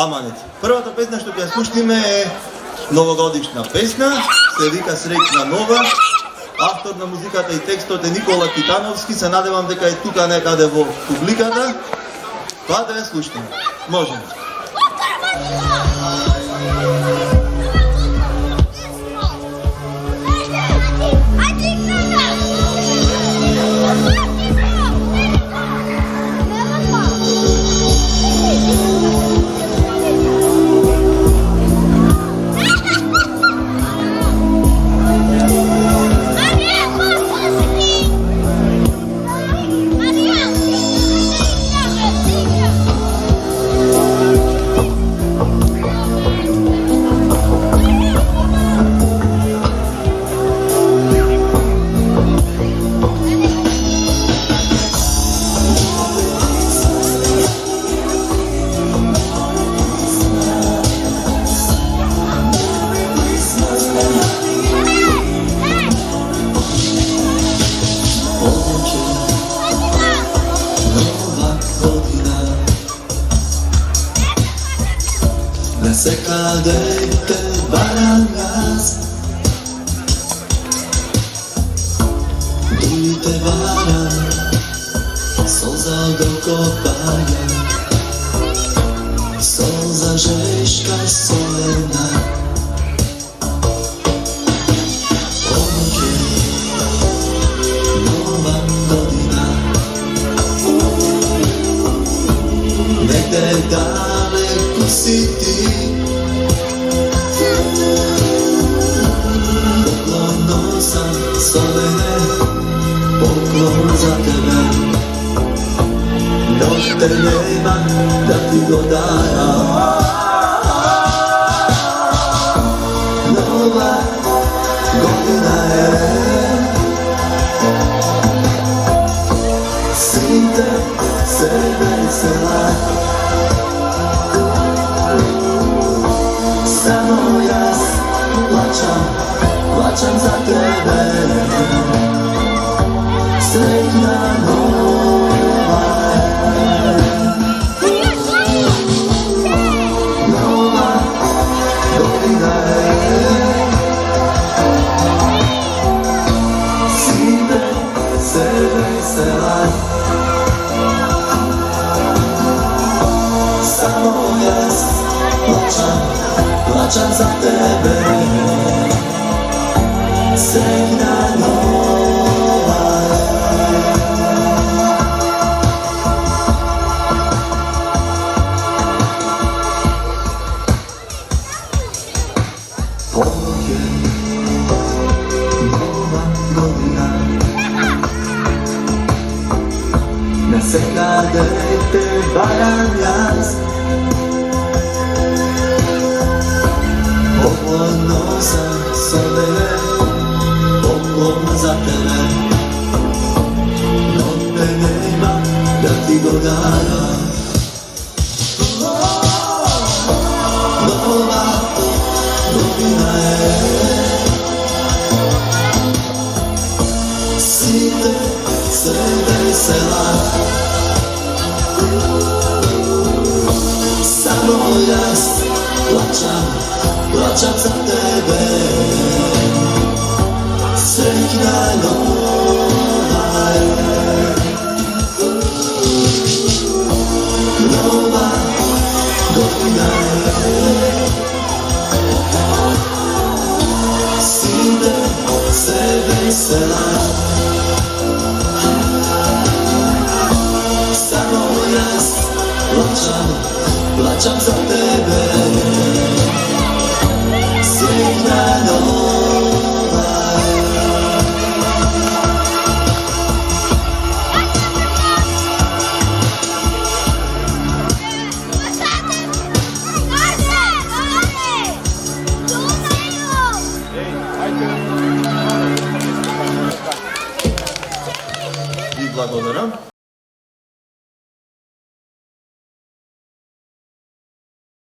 Аманет. Првата песна што ќе ја слушнеме е новогодишна песна, се вика Среќна нова. Автор на музиката и текстот е Никола Китановски, се надевам дека е тука некаде во публиката. Па да ја слушнеме. Можеме. Secade te barangas Duli te baran Solza do kopania Solza žeška solena Onoće Nova godina Negde daleko si ti Solene, poklon za tebe Nošte nema da ti go dajam Nova godina je Svite se vesela Samo ja plačam za tebe Srećna nova Nova godina je Svite se vesela Samo ja plačam za tebe Srećna nova Ponoć je nova godina Na secade te barangas Poklon sam solene Poklon za tebe Notte nema da ti go dajam Nova godina je Svite se vesela Samo ja plačam za tebe Srećna nova je Nova godina je Svite se vesela Samo ja plačam za tebe Srećna nova Ви благодарам.